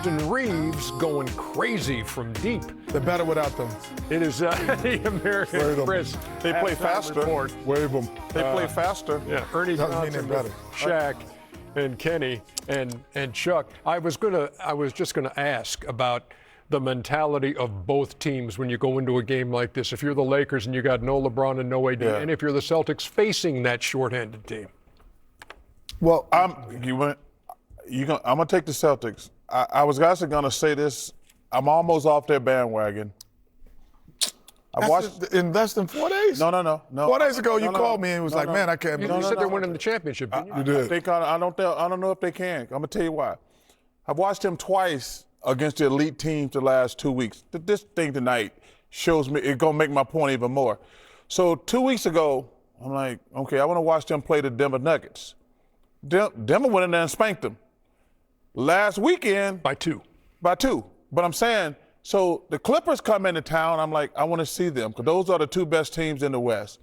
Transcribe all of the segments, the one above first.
Austin Reaves going crazy from deep. They're better without them. It is the American Express. They play faster. Report. Wave them. They play faster. Yeah, Ernie Doesn't mean Johnson, they're better. Shaq, and Kenny, and Chuck. I was just gonna ask about the mentality of both teams when you go into a game like this. If you're the Lakers and you got no LeBron and no AD, and if you're the Celtics facing that shorthanded team. Well, I'm gonna take the Celtics. I was actually gonna say this. I'm almost off their bandwagon. I watched in less than 4 days. No. 4 days ago, you called me and was like, "Man, I can't." You said they're winning the championship, didn't you? You did. I don't know if they can. I'm gonna tell you why. I've watched them twice against the elite teams the last 2 weeks. This thing tonight shows me it's gonna make my point even more. So 2 weeks ago, I'm like, okay, I want to watch them play the Denver Nuggets. Denver went in there and spanked them. Last weekend By two. But I'm saying, so the Clippers come into town. I'm like, I want to see them because those are the two best teams in the West.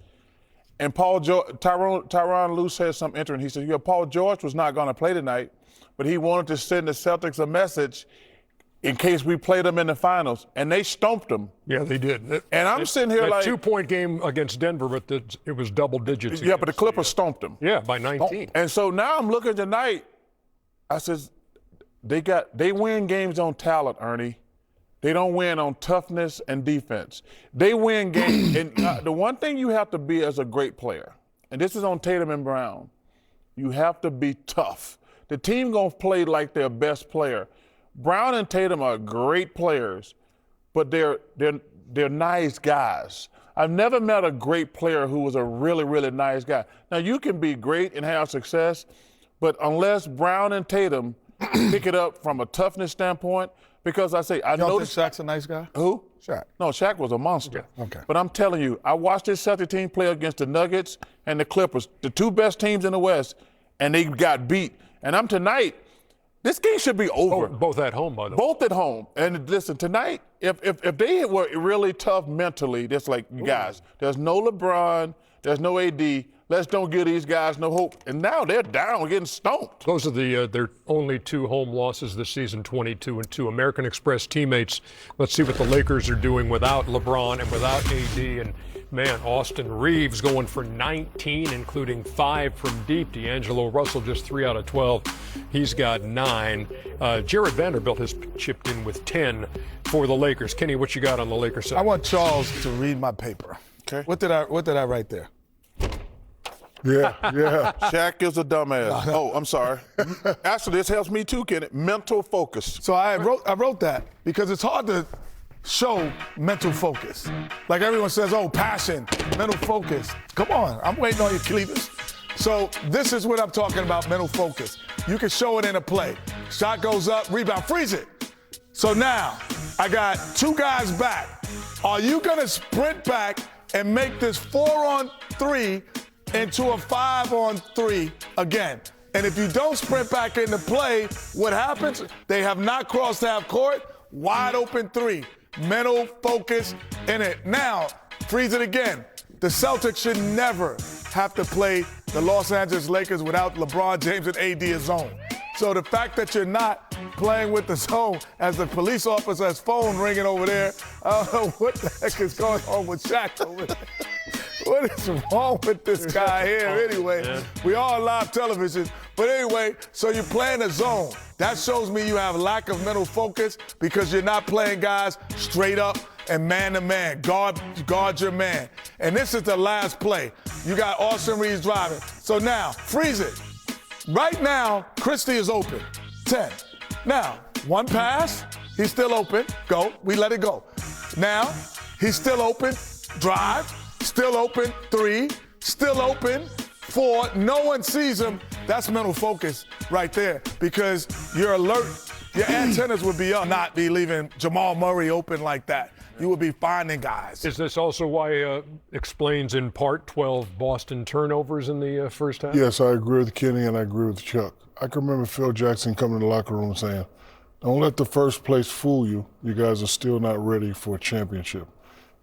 And Tyronn Lue said something interesting. He said, Paul George was not going to play tonight, but he wanted to send the Celtics a message in case we played them in the finals. And they stomped them. Yeah, they did. And I'm sitting here that like 2-point game against Denver, but it was double digits. Yeah, but the Clippers stomped them. Yeah, by 19. And so now I'm looking tonight. I says, they win games on talent, Ernie. They don't win on toughness and defense. They win games. And the one thing you have to be as a great player, and this is on Tatum and Brown, you have to be tough. The team gonna play like their best player. Brown and Tatum are great players, but they're nice guys. I've never met a great player who was a really, really nice guy. Now, you can be great and have success, but unless Brown and Tatum pick it up from a toughness standpoint, because I noticed Shaq's a nice guy. Who? Shaq. No, Shaq was a monster. Yeah. Okay. But I'm telling you, I watched this Celtics team play against the Nuggets and the Clippers, the two best teams in the West, and they got beat. And tonight, this game should be over. Both at home, by the way. Both at home. And listen, tonight, if they were really tough mentally, that's like, guys, there's no LeBron, there's no AD. Let's don't give these guys no hope. And now they're down, getting stomped. Those are their only two home losses this season, 22-2. American Express teammates. Let's see what the Lakers are doing without LeBron and without AD. And, man, Austin Reaves going for 19, including 5 from deep. D'Angelo Russell just 3 out of 12. He's got 9. Jared Vanderbilt has chipped in with 10 for the Lakers. Kenny, what you got on the Lakers side? I want Charles to read my paper. Okay. What did I write there? Yeah. Shaq is a dumbass. Oh, I'm sorry. Actually, this helps me too, Kenny. Mental focus. So I wrote that because it's hard to show mental focus. Like everyone says, oh, passion, mental focus. Come on, I'm waiting on you, Cletus. So this is what I'm talking about, mental focus. You can show it in a play. Shot goes up, rebound, freeze it. So now I got 2 guys back. Are you gonna sprint back and make this 4-on-3 into a 5-on-3 again? And if you don't sprint back into play, what happens? They have not crossed half court, wide open 3. Mental focus in it. Now, freeze it again. The Celtics should never have to play the Los Angeles Lakers without LeBron James and AD as zone. So the fact that you're not playing with the zone as the police officer's phone ringing over there, I don't know what the heck is going on with Shaq over there. What is wrong with this guy here anyway? Yeah. We are on live television. But anyway, so you're playing a zone. That shows me you have lack of mental focus because you're not playing guys straight up and man-to-man. Guard your man. And this is the last play. You got Austin Reaves driving. So now, freeze it. Right now, Christie is open. 10. Now, 1 pass. He's still open. Go. We let it go. Now, he's still open. Drive. Still open, 3, still open, 4, no one sees him. That's mental focus right there because you're alert. Your antennas would be up, not be leaving Jamal Murray open like that. You would be finding guys. Is this also why explains in part 12 Boston turnovers in the first half? Yes, I agree with Kenny and I agree with Chuck. I can remember Phil Jackson coming to the locker room saying, don't let the first place fool you. You guys are still not ready for a championship.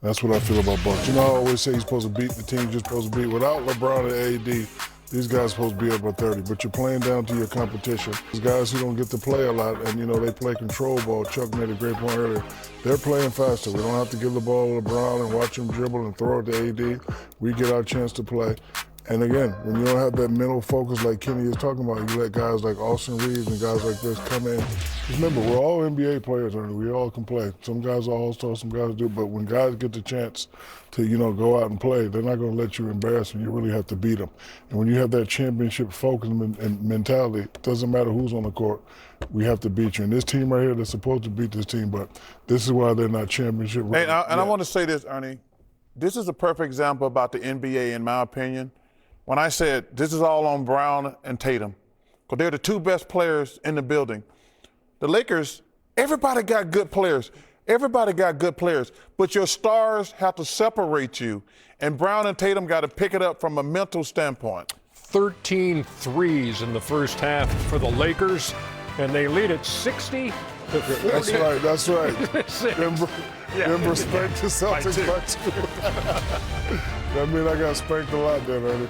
That's what I feel about Bucks. You know, I always say he's supposed to beat the team you're supposed to beat. Without LeBron and AD, these guys are supposed to be up by 30, but you're playing down to your competition. These guys who don't get to play a lot, and they play control ball. Chuck made a great point earlier. They're playing faster. We don't have to give the ball to LeBron and watch him dribble and throw it to AD. We get our chance to play. And again, when you don't have that mental focus like Kenny is talking about, you let guys like Austin Reaves and guys like this come in. Just remember, we're all NBA players, Ernie. We all can play. Some guys are all-stars, some guys do. But when guys get the chance to, go out and play, they're not going to let you embarrass them. You really have to beat them. And when you have that championship focus and mentality, it doesn't matter who's on the court. We have to beat you. And this team right here, they're supposed to beat this team, but this is why they're not championship ready. And I want to say this, Ernie. This is a perfect example about the NBA, in my opinion. When I said this is all on Brown and Tatum, because they're the two best players in the building. The Lakers, everybody got good players. Everybody got good players, but your stars have to separate you. And Brown and Tatum got to pick it up from a mental standpoint. 13 threes in the first half for the Lakers, and they lead at 60 to 40. That's right. Them respect the Celtics by two. That means I got spanked a lot then, Ernie.